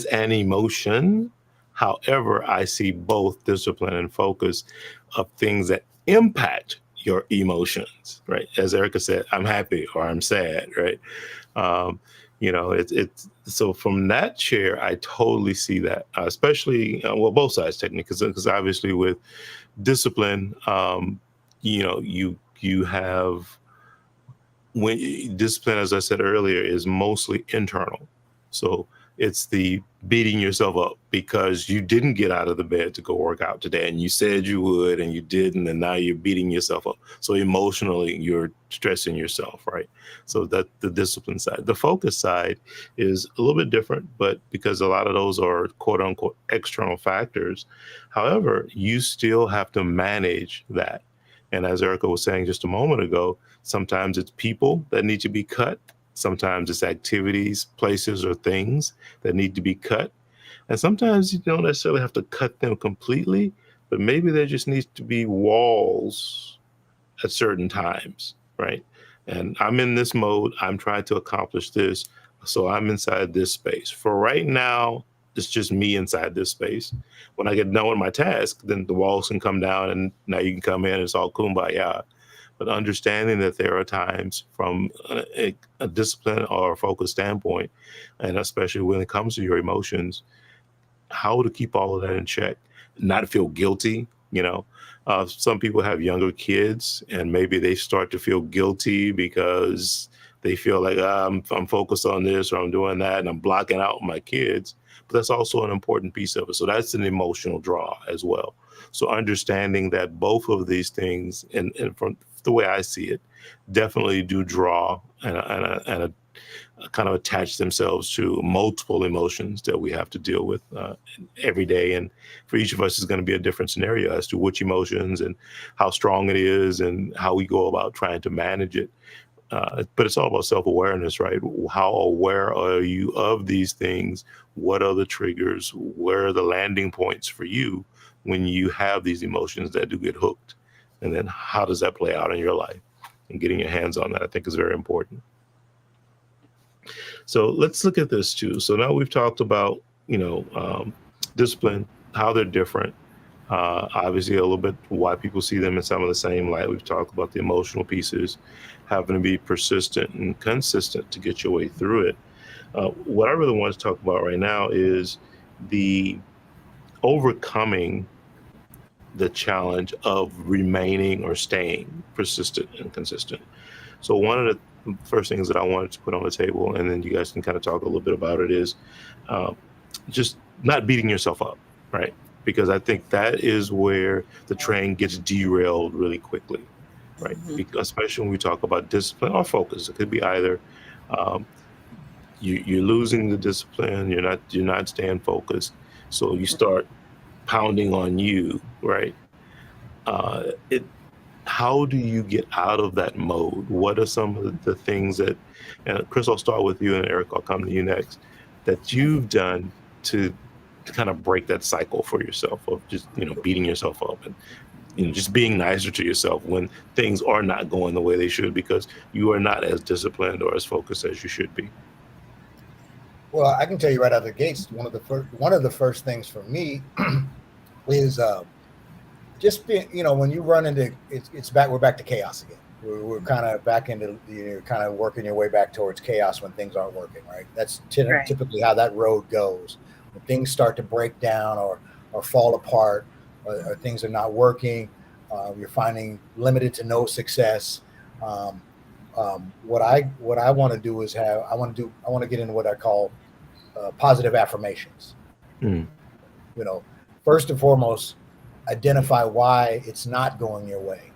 an emotion. However, I see both discipline and focus of things that impact your emotions, right? As Erica said, I'm happy or I'm sad, right? It's so from that chair, I totally see that, especially well, both sides technically, because obviously with discipline, you have when discipline, as I said earlier, is mostly internal. So it's the beating yourself up because you didn't get out of the bed to go work out today and you said you would and you didn't, and now you're beating yourself up. So emotionally you're stressing yourself, right? So that's the discipline side. The focus side is a little bit different, but because a lot of those are quote unquote external factors. However, you still have to manage that. And as Erica was saying just a moment ago, sometimes it's people that need to be cut. Sometimes it's activities, places, or things that need to be cut. And sometimes you don't necessarily have to cut them completely, but maybe there just needs to be walls at certain times, right? And I'm in this mode. I'm trying to accomplish this. So I'm inside this space. For right now, it's just me inside this space. When I get done with my task, then the walls can come down and now you can come in and it's all kumbaya. But understanding that there are times from a discipline or a focus standpoint, and especially when it comes to your emotions, how to keep all of that in check, not feel guilty. Some people have younger kids and maybe they start to feel guilty because they feel like I'm focused on this or I'm doing that and I'm blocking out my kids. But that's also an important piece of it. So that's an emotional draw as well. So understanding that both of these things, and from the way I see it, definitely do draw and kind of attach themselves to multiple emotions that we have to deal with every day. And for each of us is going to be a different scenario as to which emotions and how strong it is and how we go about trying to manage it. But it's all about self-awareness, right? How aware are you of these things? What are the triggers? Where are the landing points for you when you have these emotions that do get hooked? And then how does that play out in your life? And getting your hands on that, I think, is very important. So let's look at this too. So now we've talked about, discipline, how they're different. Obviously, a little bit why people see them in some of the same light. We've talked about the emotional pieces, having to be persistent and consistent to get your way through it. What I really want to talk about right now is the overcoming the challenge of remaining or staying persistent and consistent. So one of the first things that I wanted to put on the table, and then you guys can kind of talk a little bit about it, is just not beating yourself up, right? Because I think that is where the train gets derailed really quickly, right? Mhm. Because especially when we talk about discipline or focus, it could be either you're losing the discipline, you're not staying focused, so you start pounding on you, right? How do you get out of that mode? What are some of the things that, and Chris, I'll start with you, and Eric, I'll come to you next, that you've done to kind of break that cycle for yourself of just, beating yourself up and, just being nicer to yourself when things are not going the way they should because you are not as disciplined or as focused as you should be. Well, I can tell you right out of the gates, one of the first things for me is just being, when you run into we're back to chaos again. We're kind of back into kind of working your way back towards chaos when things aren't working, right? That's Right. typically how that road goes. When things start to break down or fall apart, or things are not working, you're finding limited to no success. What I want to do is I want to get into what I call positive affirmations. Mm. First and foremost, identify why it's not going your way.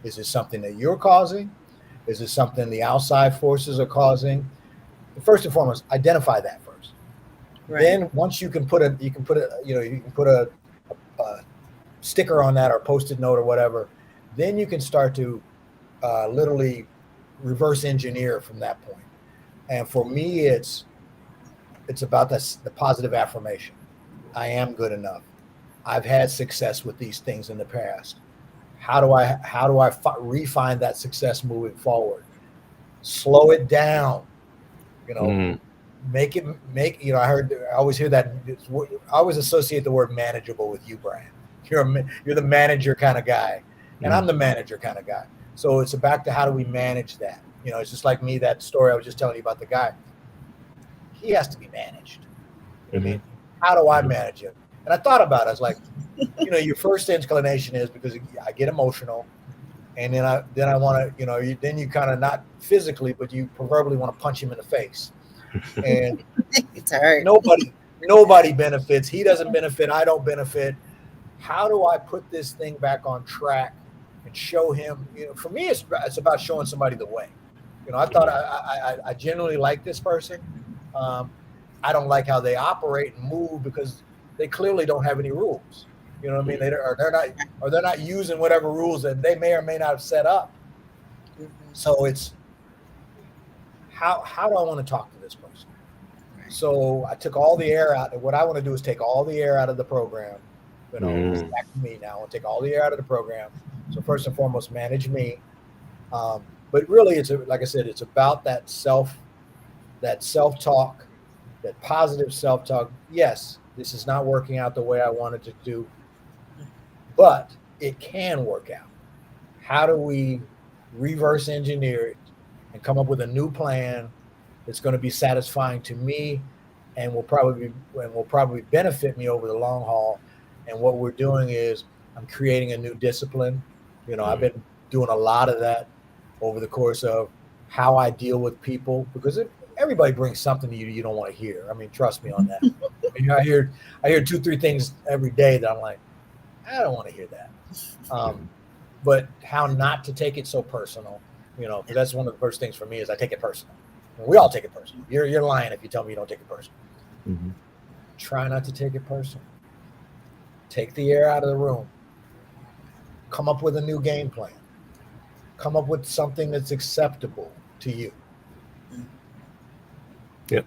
Is it something that you're causing? Is it something the outside forces are causing? first and foremost, identify that first. Right. Then once you can put a sticker on that or post-it note or whatever, then you can start to literally reverse engineer from that point. And for me, it's about the positive affirmation. I am good enough. I've had success with these things in the past. How do I refine that success moving forward? Slow it down. Make. I always hear that. I always associate the word manageable with you, Bryan. You're the manager kind of guy, and I'm the manager kind of guy. So it's back to how do we manage that? It's just like me, that story I was just telling you about the guy. He has to be managed. I mean, how do I manage him? And I thought about it. I was like, your first inclination is because I get emotional, and then I want to, then you kind of, not physically, but you proverbially want to punch him in the face. And it's hard. Nobody benefits. He doesn't benefit. I don't benefit. How do I put this thing back on track and show him? For me, it's about showing somebody the way. I thought I genuinely like this person. I don't like how they operate and move because they clearly don't have any rules. You know what I mean? They're not using whatever rules that they may or may not have set up. So it's how do I want to talk to this person? So I took all the air out. And what I want to do is take all the air out of the program. It's back to me now. I want to take all the air out of the program. So first and foremost, manage me. But really, like I said, it's about that self-talk, that positive self-talk. Yes, this is not working out the way I wanted to do, but it can work out. How do we reverse engineer it and come up with a new plan that's going to be satisfying to me and will probably benefit me over the long haul? And what we're doing is I'm creating a new discipline. I've been doing a lot of that over the course of how I deal with people, because everybody brings something to you don't want to hear. I mean, trust me on that. I hear 2-3 things every day that I'm like, I don't want to hear that. But how not to take it so personal, because that's one of the first things for me is I take it personal. We all take it personal. You're lying if you tell me you don't take it personal. Try not to take it personal. Take the air out of the room. Come up with a new game plan. Come up with something that's acceptable to you. Yep.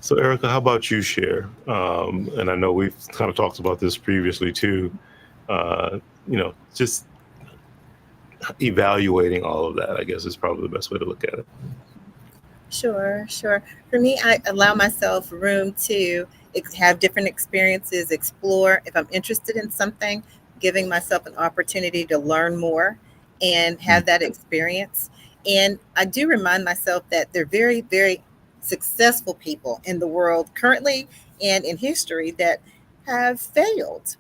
So, Erica, how about you share? And I know we've kind of talked about this previously too. Just evaluating all of that, I guess, is probably the best way to look at it. Sure. For me, I allow myself room to have different experiences, explore. If I'm interested in something, giving myself an opportunity to learn more and have that experience. And I do remind myself that there are very, very successful people in the world currently and in history that have failed.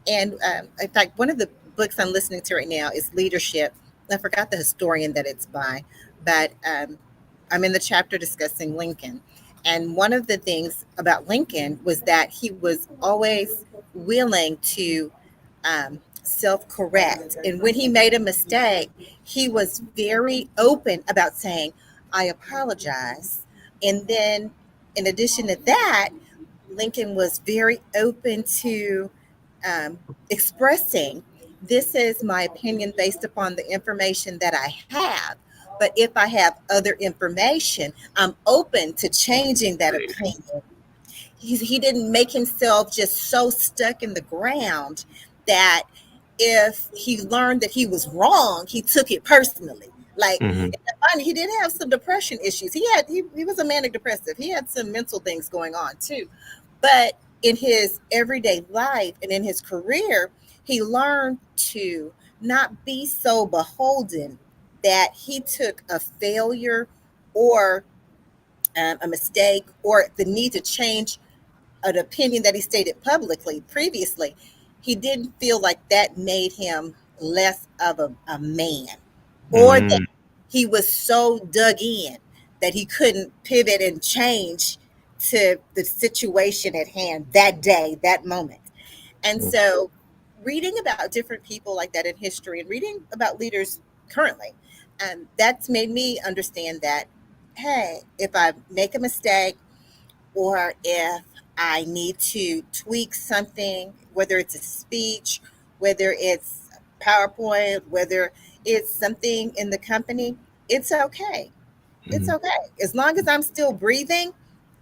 And in fact, one of the books I'm listening to right now is Leadership. I forgot the historian that it's by, but I'm in the chapter discussing Lincoln. And one of the things about Lincoln was that he was always willing to self-correct. And when he made a mistake, he was very open about saying, I apologize. And then in addition to that, Lincoln was very open to expressing, this is my opinion based upon the information that I have. But if I have other information, I'm open to changing that opinion. He didn't make himself just so stuck in the ground that if he learned that he was wrong, he took it personally. Like, he did have some depression issues. He was a manic depressive. He had some mental things going on too. But in his everyday life and in his career, he learned to not be so beholden that he took a failure or a mistake or the need to change an opinion that he stated publicly previously. He didn't feel like that made him less of a man, or that he was so dug in that he couldn't pivot and change to the situation at hand that day, that moment. And so reading about different people like that in history and reading about leaders currently, that's made me understand that hey, if I make a mistake or if I need to tweak something, whether it's a speech, whether it's PowerPoint, whether it's something in the company, it's okay. It's Mhm. okay. As long as I'm still breathing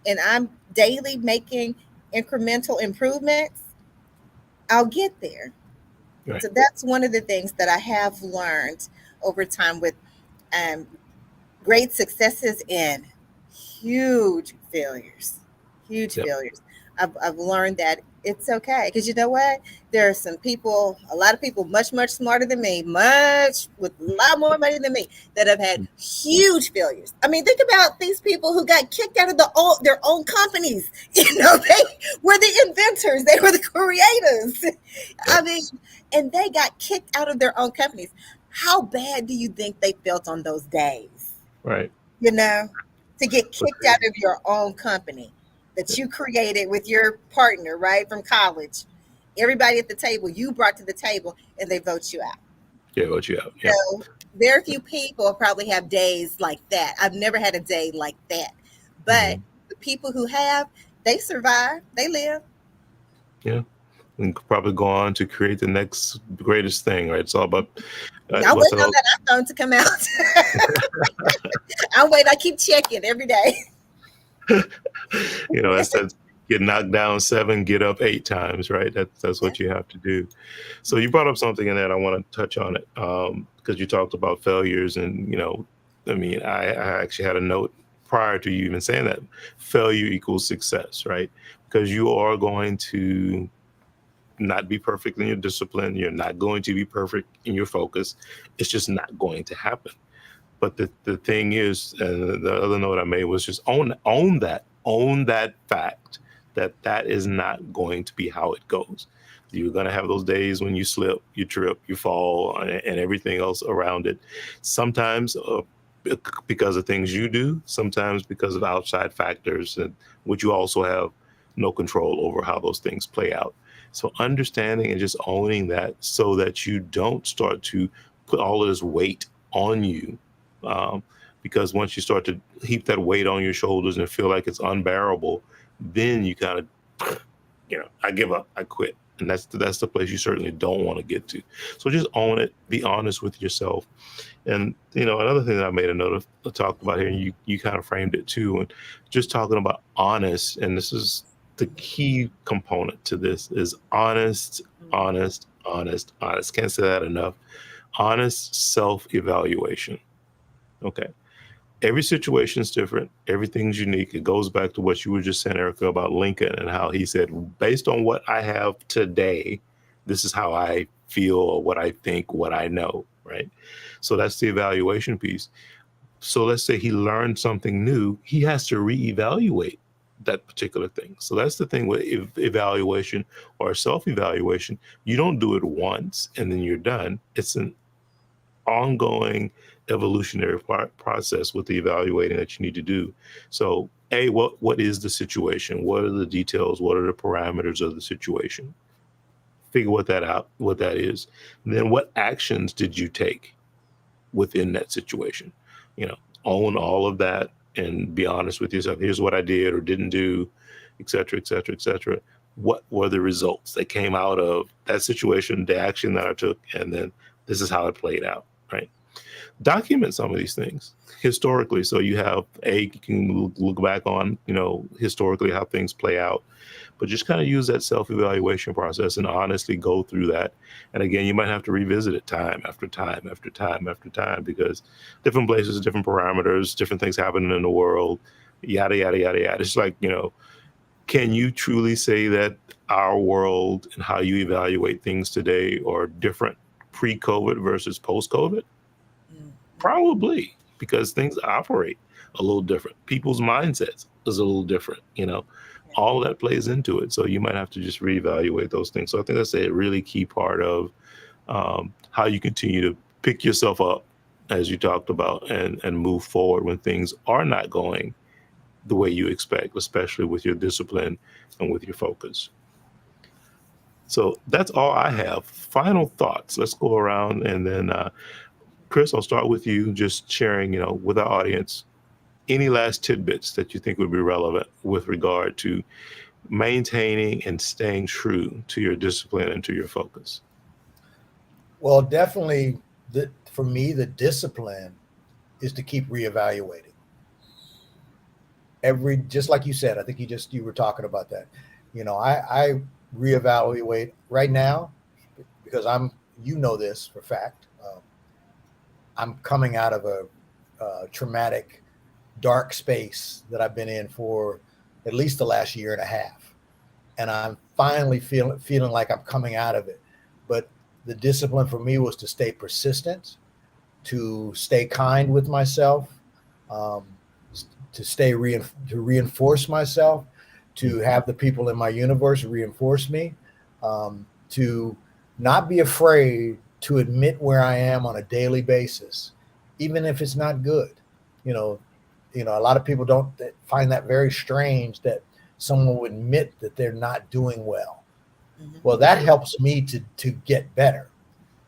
and I'm daily making incremental improvements, I'll get there. Right. So that's one of the things that I have learned over time with um, great successes and huge failures. Huge Yep. failures. I've learned that it's okay because you know what? There are some people, a lot of people, much smarter than me, much with a lot more money than me, that have had huge failures. I mean, think about these people who got kicked out of their own companies. You know, they were the inventors, they were the creators. I Yep. mean, and they got kicked out of their own companies. How bad do you think they felt on those days? Right. You know, to get But kicked out of your own company that you created with your partner, right, from college. Everybody at the table you brought to the table, and they vote you out. yeah, what you have. Yep. So very few people probably have days like that. I've never had a day like that, but Mhm. the people who have, they survive, they live. Yeah. And could probably go on to create the next greatest thing, right? It's all about I'm what's waiting it on all? that iPhone to come out. I'm waiting. I keep checking every day. That says get knocked down 7, get up 8 times, right? That's Yeah. what you have to do. So you brought up something in that I want to touch on it because you talked about failures, and I mean, I actually had a note prior to you even saying that failure equals success, right? Because you are going to not be perfect in your discipline. You're not going to be perfect in your focus. It's just not going to happen. But the thing is, the other note I made was just own that fact that is not going to be how it goes. You're going to have those days when you slip, you trip, you fall, and everything else around it. Sometimes because of things you do, sometimes because of outside factors, and which you also have no control over how those things play out. So understanding and just owning that so that you don't start to put all of this weight on you, um, because once you start to heap that weight on your shoulders and feel like it's unbearable, then you kind of, I give up, I quit, and that's the place you certainly don't want to get to. So just own it, be honest with yourself, and another thing that I made a note of talked about here, and you kind of framed it too, and just talking about honest, and this is the key component to this is honest, honest, honest, honest. Can't say that enough. Honest self-evaluation. Okay. Every situation is different. Everything's unique. It goes back to what you were just saying, Erica, about Lincoln and how he said, based on what I have today, this is how I feel or what I think, what I know, right? So that's the evaluation piece. So let's say he learned something new, he has to reevaluate that particular thing. So that's the thing with evaluation or self-evaluation. You don't do it once and then you're done. It's an ongoing evolutionary process with the evaluating that you need to do. So, what is the situation? What are the details? What are the parameters of the situation? Figure what that is. And then what actions did you take within that situation? You know, own all of that and be honest with yourself. Here's what I did or didn't do, et cetera, et cetera, et cetera. What were the results that came out of that situation, the action that I took, and then this is how it played out, right? Document some of these things historically, so you can look back on historically how things play out, but just kind of use that self-evaluation process and honestly go through that. And again, you might have to revisit it time after time after time after time, because different places, different parameters, different things happening in the world, yada yada yada yada. It's like, can you truly say that our world and how you evaluate things today are different pre-COVID versus post-COVID? Mhm. Probably, because things operate a little different. People's mindsets is a little different, Yeah. all of that plays into it. So you might have to just reevaluate those things. So I think that's a really key part of how you continue to pick yourself up, as you talked about, and move forward when things are not going the way you expect, especially with your discipline and with your focus. So that's all I have. Final thoughts. Let's go around and then Chris, I'll start with you, just sharing, with our audience, any last tidbits that you think would be relevant with regard to maintaining and staying true to your discipline and to your focus? Well, definitely, for me, the discipline is to keep reevaluating. Just like you said, I think you were talking about that. I reevaluate right now because this for fact. I'm coming out of a traumatic, dark space that I've been in for at least the last year and a half, and I'm finally feeling like I'm coming out of it. But the discipline for me was to stay persistent, to stay kind with myself, to reinforce myself, to have the people in my universe reinforce me, to not be afraid to admit where I am on a daily basis, even if it's not good. A lot of people don't find that very strange that someone would admit that they're not doing well. Mm-hmm. Well, that helps me to get better.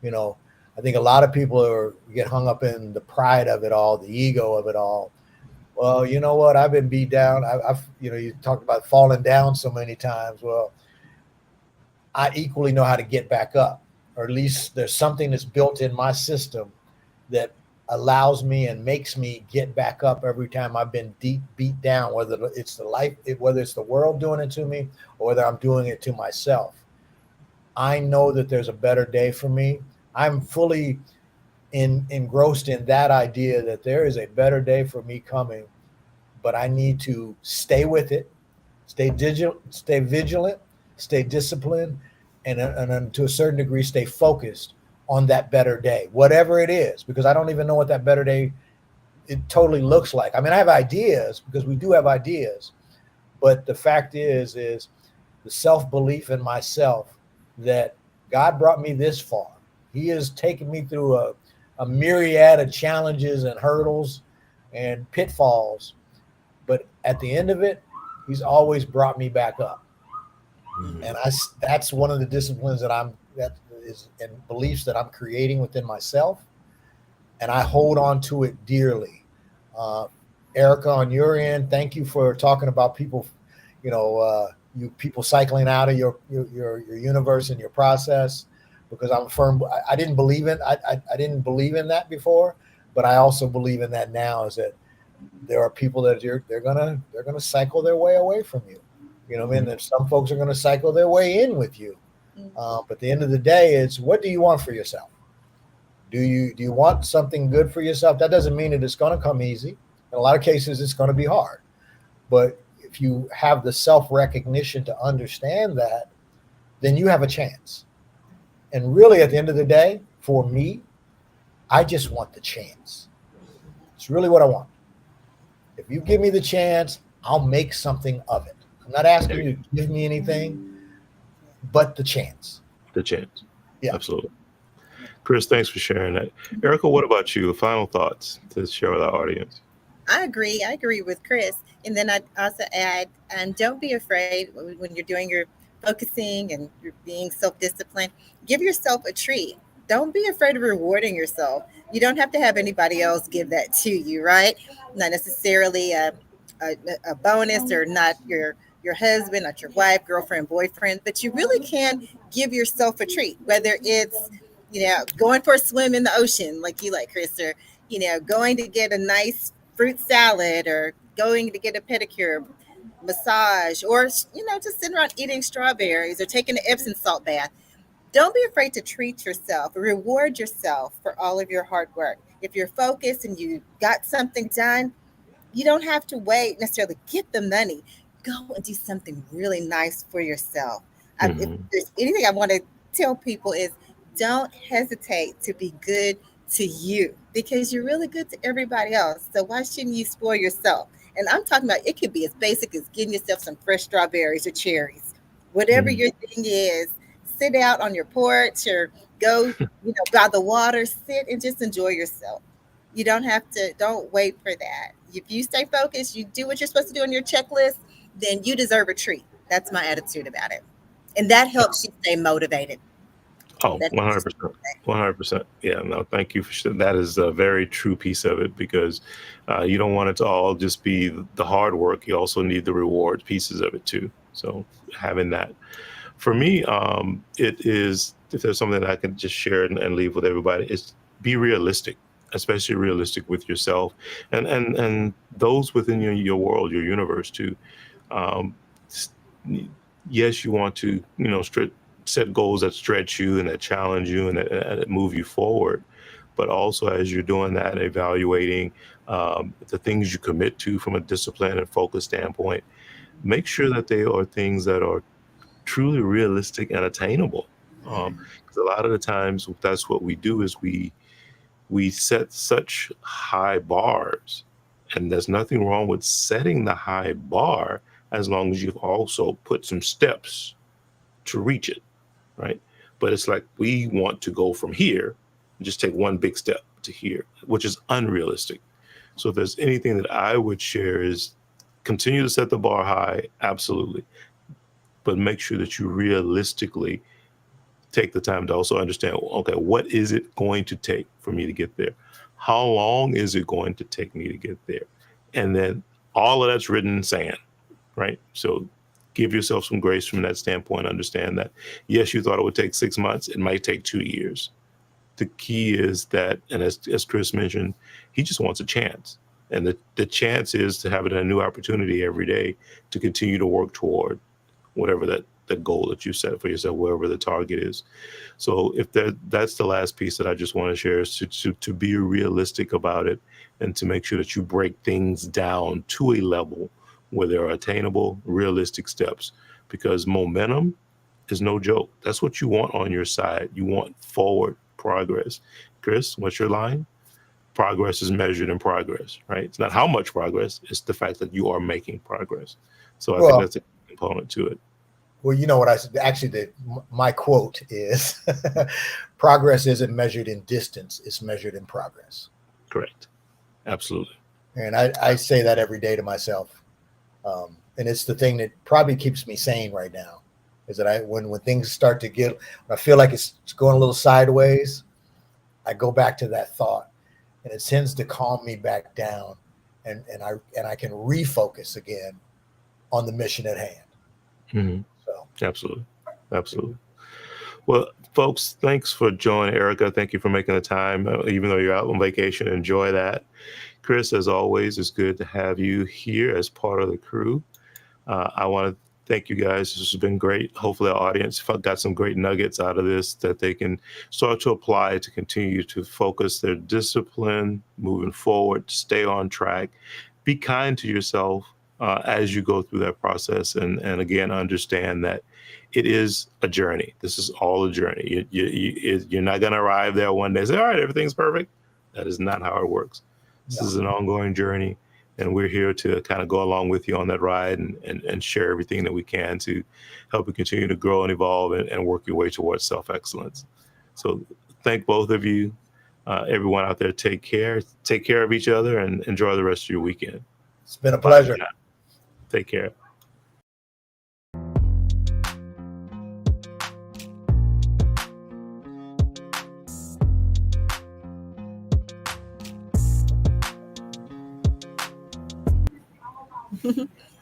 I think a lot of people get hung up in the pride of it all, the ego of it all. Well, you know what? I've been beat down. You talked about falling down so many times. Well, I equally know how to get back up, or at least there's something that's built in my system that allows me and makes me get back up every time I've been beat down, whether it's the world doing it to me or whether I'm doing it to myself. I know that there's a better day for me. I'm fully engrossed in that idea that there is a better day for me coming, but I need to stay with it, stay vigilant, stay disciplined, and to a certain degree, stay focused on that better day, whatever it is, because I don't even know what that better day it totally looks like. I mean, I have ideas because we do have ideas, but the fact is the self-belief in myself that God brought me this far. He has taken me through a myriad of challenges and hurdles and pitfalls, but at the end of it, he's always brought me back up. Mm-hmm. And that's one of the disciplines and beliefs that I'm creating within myself, and I hold on to it dearly. Erica, on your end, thank you for talking about people, people cycling out of your universe and your process, because I'm firm. I didn't believe in I didn't believe in that before, but I also believe in that now, is that there are people that they're gonna cycle their way away from you. And some folks are gonna cycle their way in with you. But at the end of the day, it's what do you want for yourself? Do you want something good for yourself? That doesn't mean that it's going to come easy. In a lot of cases, it's going to be hard. But if you have the self-recognition to understand that, then you have a chance. And really, at the end of the day, for me, I just want the chance. It's really what I want. If you give me the chance, I'll make something of it. I'm not asking you to give me anything, but the chance. Yeah, absolutely. Chris, thanks for sharing that. Erica, what about you? Final thoughts to share with our audience? I agree with Chris. And then I'd also add, and don't be afraid when you're doing your focusing and you're being self-disciplined, give yourself a treat. Don't be afraid of rewarding yourself. You don't have to have anybody else give that to you, right? Not necessarily a bonus, or not your husband, not your wife, girlfriend, boyfriend, but you really can give yourself a treat, whether it's, going for a swim in the ocean like you like, Chris, or, going to get a nice fruit salad, or going to get a pedicure, massage, or, just sitting around eating strawberries or taking an Epsom salt bath. Don't be afraid to treat yourself, reward yourself for all of your hard work. If you're focused and you got something done, you don't have to wait necessarily to get the money. Go and do something really nice for yourself. Mm-hmm. If there's anything I want to tell people is, don't hesitate to be good to you, because you're really good to everybody else. So why shouldn't you spoil yourself? And I'm talking about, it could be as basic as getting yourself some fresh strawberries or cherries. Whatever your thing is, sit out on your porch or go, by the water, sit and just enjoy yourself. You don't wait for that. If you stay focused, you do what you're supposed to do on your checklist, then you deserve a treat. That's my attitude about it. And that helps you stay motivated. Oh, That's just 100%. 100%. Yeah, no, thank you for that is a very true piece of it because you don't want it to all just be the hard work. You also need the reward pieces of it too. So having that for me, it is if there's something that I can just share and leave with everybody, is be realistic, especially realistic with yourself and those within your world, your universe too. Um, s- yes, you want to, set goals that stretch you and that challenge you and that move you forward. But also, as you're doing that, evaluating the things you commit to from a discipline and focus standpoint, make sure that they are things that are truly realistic and attainable. Because a lot of the times, that's what we do is we set such high bars, and there's nothing wrong with setting the high bar as long as you've also put some steps to reach it, right? But it's like we want to go from here and just take one big step to here, which is unrealistic. So if there's anything that I would share is continue to set the bar high, absolutely, but make sure that you realistically take the time to also understand, okay, what is it going to take for me to get there? How long is it going to take me to get there? And then all of that's written in sand, right? So give yourself some grace from that standpoint. Understand that, yes, you thought it would take 6 months, it might take 2 years. The key is that, and as Chris mentioned, he just wants a chance. And the chance is to have a new opportunity every day to continue to work toward whatever that goal that you set for yourself, wherever the target is. So if that's the last piece that I just want to share is to be realistic about it and to make sure that you break things down to a level where there are attainable, realistic steps. Because momentum is no joke. That's what you want on your side. You want forward progress. Chris, what's your line? Progress is measured in progress, right? It's not how much progress, it's the fact that you are making progress. So I think Well, that's a component to it. well, you know what I said. Actually, my quote is, "Progress isn't measured in distance; it's measured in progress." Correct. Absolutely. And I say that every day to myself, and it's the thing that probably keeps me sane right now. Is that when things start to get, when I feel like it's going a little sideways, I go back to that thought, and it tends to calm me back down, and I can refocus again on the mission at hand. Mhm. So Absolutely. Absolutely. Well, folks, thanks for joining, Erica. Thank you for making the time, even though you're out on vacation. Enjoy that. Chris, as always, it's good to have you here as part of the crew. I want to thank you guys. This has been great. Hopefully, our audience got some great nuggets out of this that they can start to apply to continue to focus their discipline moving forward, stay on track, be kind to yourself as you go through that process. And again, understand that it is a journey. This is all a journey. You're not going to arrive there one day and say, all right, everything's perfect. That is not how it works. This no, is an ongoing journey, and we're here to kind of go along with you on that ride and share everything that we can to help you continue to grow and evolve and work your way towards self-excellence. So thank both of you. Everyone out there, take care of each other, and enjoy the rest of your weekend. it's been a Bye pleasure. for now. Take care.